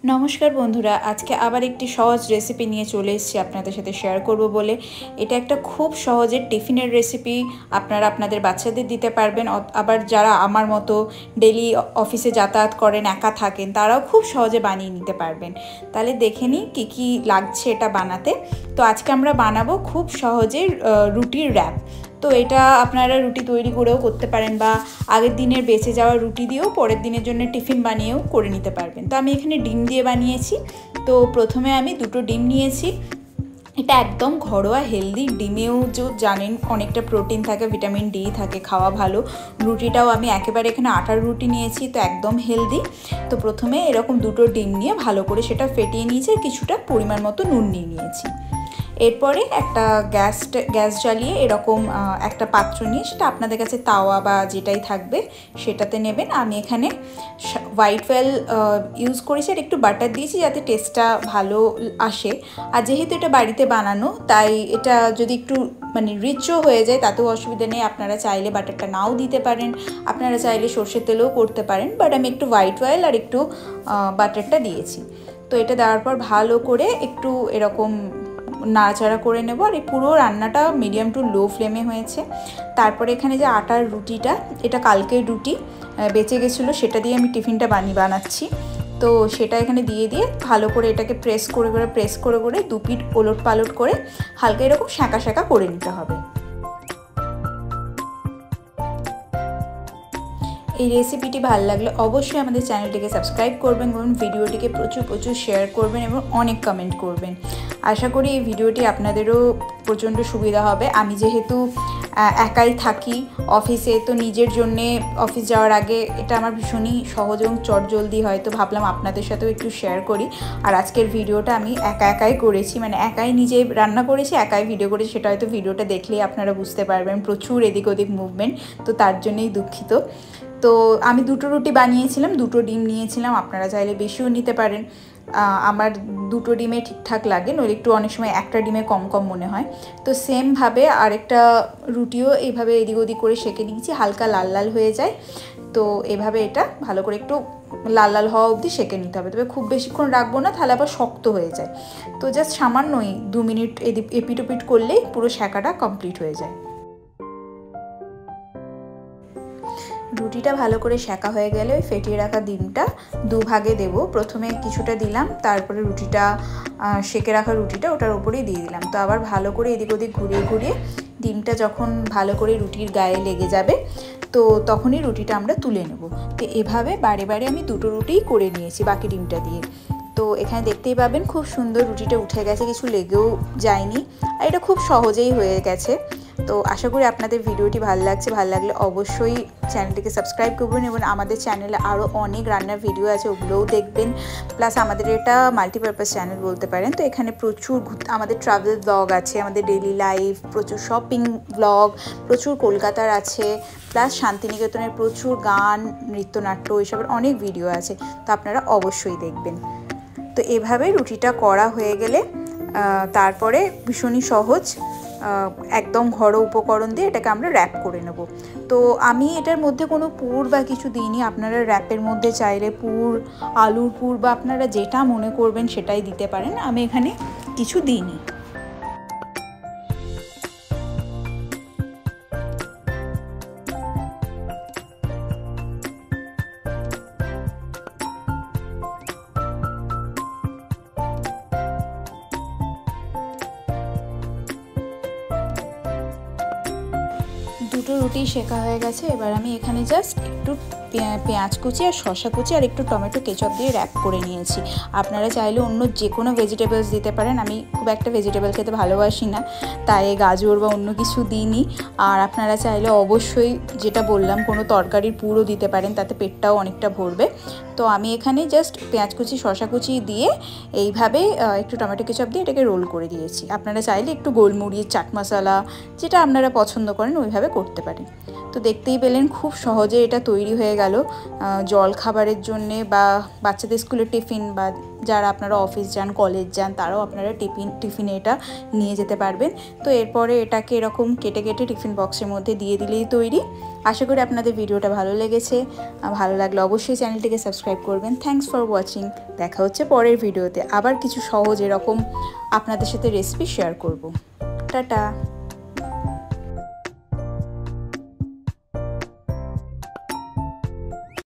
नमस्कार बंधुरा आज के आबार एक सहज रेसिपि निये चले एसेछि आपनादेर साथे शेयर करब बोले। एटा एकटा खूब सहजे टिफिनेर रेसिपि आपनारा आपनादेर बाच्चादेर दिते पारबेन। आबार जारा आमार मतो डेली अफिसे यातायात करेन एका थाकेन ताराओ खूब सहजे बानिये निते पारबेन। ताहले देखे निई कि लागछे एटा बानाते। तो आजके आमरा बानाबो खूब सहजे रुटिर रैप। तो এটা আপনারা রুটি তৈরি করেও করতে পারেন বা আগের দিনের বেঁচে যাওয়া রুটি দিয়েও পরের দিনের জন্য টিফিন বানিয়েও করে নিতে পারবেন। তো আমি এখানে ডিম দিয়ে বানিয়েছি। তো প্রথমে আমি দুটো ডিম নিয়েছি। এটা একদম ঘরোয়া হেলদি, ডিমেও যে জানেন অনেকটা প্রোটিন থাকে, ভিটামিন ডি থাকে, খাওয়া ভালো। রুটিটাও আমি একেবারে এখানে আটার রুটি নিয়েছি, তো একদম হেলদি। তো প্রথমে এরকম দুটো ডিম নিয়ে ভালো করে সেটা ফেটিয়ে নিয়েছি, কিছুটা পরিমাণ মতো নুন নিয়ে নিয়েছি। এরপরে একটা গ্যাস জ্বালিয়ে এরকম একটা পাত্র নিয়ে সেটা আপনাদের কাছে তাওয়া বা যেটাই থাকবে সেটাতে নেবেন। আমি এখানে হোয়াইট অয়েল ইউজ করেছি আর একটু বাটার দিয়েছি যাতে টেস্টটা ভালো আসে। আর যেহেতু এটা বাড়িতে বানানো তাই এটা যদি একটু মানে রিচও হয়ে যায় তাতেও অসুবিধা নেই। আপনারা চাইলে বাটারটা নাও দিতে পারেন, আপনারা চাইলে সর্ষের তেলেও করতে পারেন, বাট আমি একটু হোয়াইট অয়েল আর একটু বাটারটা দিয়েছি। তো এটা দেওয়ার পর ভালো করে একটু এরকম নাড়াচাড়া করে নেব। আর এই পুরো রান্নাটা মিডিয়াম টু লো ফ্লেমে হয়েছে। তারপরে এখানে যে আটার রুটিটা, এটা কালকের রুটি বেঁচে গেছিলো, সেটা দিয়ে আমি টিফিনটা বানাচ্ছি। তো সেটা এখানে দিয়ে ভালো করে এটাকে প্রেস করে দু পিঠ ওলট পালট করে হালকা এরকম শাঁকা শাঁকা করে নিতে হবে। এই রেসিপিটি ভালো লাগলে অবশ্যই আমাদের চ্যানেলটিকে সাবস্ক্রাইব করবেন এবং ভিডিওটিকে প্রচুর শেয়ার করবেন এবং অনেক কমেন্ট করবেন। আশা করি এই ভিডিওটি আপনাদেরও প্রচণ্ড সুবিধা হবে। আমি যেহেতু একাই থাকি অফিসে, তো নিজের জন্যে অফিস যাওয়ার আগে এটা আমার ভীষণই সহজ এবং চটজলদি হয়, তো ভাবলাম আপনাদের সাথেও একটু শেয়ার করি। আর আজকের ভিডিওটা আমি একাই করেছি, মানে একাই নিজে রান্না করেছি, একাই ভিডিও করেছি। সেটা হয়তো ভিডিওটা দেখলেই আপনারা বুঝতে পারবেন, প্রচুর এদিক ওদিক মুভমেন্ট, তো তার জন্যই দুঃখিত। তো আমি দুটো রুটি বানিয়েছিলাম, দুটো ডিম নিয়েছিলাম, আপনারা চাইলে বেশিও নিতে পারেন। আমার দুটো ডিমে ঠিকঠাক লাগে, নইলে একটু অনেক সময় একটা ডিমে কম মনে হয়। তো সেমভাবে আরেকটা রুটিও এইভাবে এদিক ওদিক করে সেঁকে নিয়েছি, হালকা লাল লাল হয়ে যায়। তো এভাবে এটা ভালো করে একটু লাল লাল হওয়া অবধি সেঁকে নিতে হবে, তবে খুব বেশিক্ষণ রাখবো না, তাহলে আবার শক্ত হয়ে যায়। তো জাস্ট সামান্যই 2 মিনিট এপিট ওপিট করলেই পুরো সেঁকাটা কমপ্লিট হয়ে যায়। রুটিটা ভালো করে সেঁকা হয়ে গেলে ওই ফেটিয়ে রাখা ডিমটা দুভাগে দেব। প্রথমে কিছুটা দিলাম, তারপরে রুটিটা সেঁকে রাখা রুটিটা ওটার উপরেই দিয়ে দিলাম। তো আবার ভালো করে এদিক ওদিক ঘুরিয়ে ডিমটা যখন ভালো করে রুটির গায়ে লেগে যাবে তো তখনই রুটিটা আমরা তুলে নেব। তো এভাবে বারে আমি দুটো রুটিই করে নিয়েছি বাকি ডিমটা দিয়ে। তো এখানে দেখতেই পাবেন খুব সুন্দর রুটিটা উঠে গেছে, কিছু লেগেও যায়নি, আর এটা খুব সহজেই হয়ে গেছে। তো আশা করি আপনাদের ভিডিওটি ভালো লাগছে। ভালো লাগলে অবশ্যই চ্যানেলটিকে সাবস্ক্রাইব করবেন এবং আমাদের চ্যানেলে আরও অনেক রান্নার ভিডিও আছে, ওগুলোও দেখবেন। প্লাস আমাদের এটা মাল্টিপারপাস চ্যানেল বলতে পারেন। তো এখানে প্রচুর আমাদের ট্রাভেল ব্লগ আছে, আমাদের ডেইলি লাইফ, প্রচুর শপিং ব্লগ, প্রচুর কলকাতার আছে, প্লাস শান্তিনিকেতনের প্রচুর গান, নৃত্যনাট্য, এইসবের অনেক ভিডিও আছে, তো আপনারা অবশ্যই দেখবেন। তো এভাবে রুটিটা করা হয়ে গেলে তারপরে ভীষণই সহজ একদম ঘরোয়া উপকরণ দিয়ে এটাকে আমরা র্যাপ করে নেব। তো আমি এটার মধ্যে কোনো পুর বা কিছু দিইনি, আপনারা র্যাপের মধ্যে চাইলে পুর, আলুর পুর বা আপনারা যেটা মনে করবেন সেটাই দিতে পারেন, আমি এখানে কিছু দিইনি। দুটো রুটি শেখা হয়ে গেছে। এবার আমি এখানে জাস্ট একটু পেঁয়াজ কুচি আর শসা কুচি আর একটু টমেটো কেচাপ দিয়ে র্যাপ করে নিয়েছি। আপনারা চাইলে অন্য যে কোনো ভেজিটেবলস দিতে পারেন, আমি খুব একটা ভেজিটেবল খেতে ভালোবাসি না, তাই গাজর বা অন্য কিছু দিইনি। আর আপনারা চাইলে অবশ্যই যেটা বললাম কোনো তরকারির পুরো দিতে পারেন, তাতে পেটটাও অনেকটা ভরবে। তো আমি এখানে জাস্ট পেঁয়াজ কুচি শসা কুচি দিয়ে এইভাবে একটু টমেটো কেচাপ দিয়ে এটাকে রোল করে দিয়েছি। আপনারা চাইলে একটু গোলমরিচ, চাট মশলা যেটা আপনারা পছন্দ করেন ওইভাবে করতে পারেন। তো দেখতেই পেলেন খুব সহজে এটা তৈরি হয়ে গেল জল খাবারের জন্যে বা বাচ্চাদের স্কুলের টিফিন, বা যারা আপনারা অফিস যান, কলেজ যান, তারাও আপনারা টিফিনে এটা নিয়ে যেতে পারবেন। তো এরপরে এটাকে এরকম কেটে কেটে টিফিন বক্সের মধ্যে দিয়ে দিলেই তৈরি। আশা করি আপনাদের ভিডিওটা ভালো লেগেছে। ভালো লাগলে অবশ্যই চ্যানেলটিকে সাবস্ক্রাইব করবেন। Thanks for watching. দেখা হচ্ছে পরের ভিডিওতে, আবার কিছু সহজ এরকম আপনাদের সাথে রেসিপি শেয়ার করব। টাটা।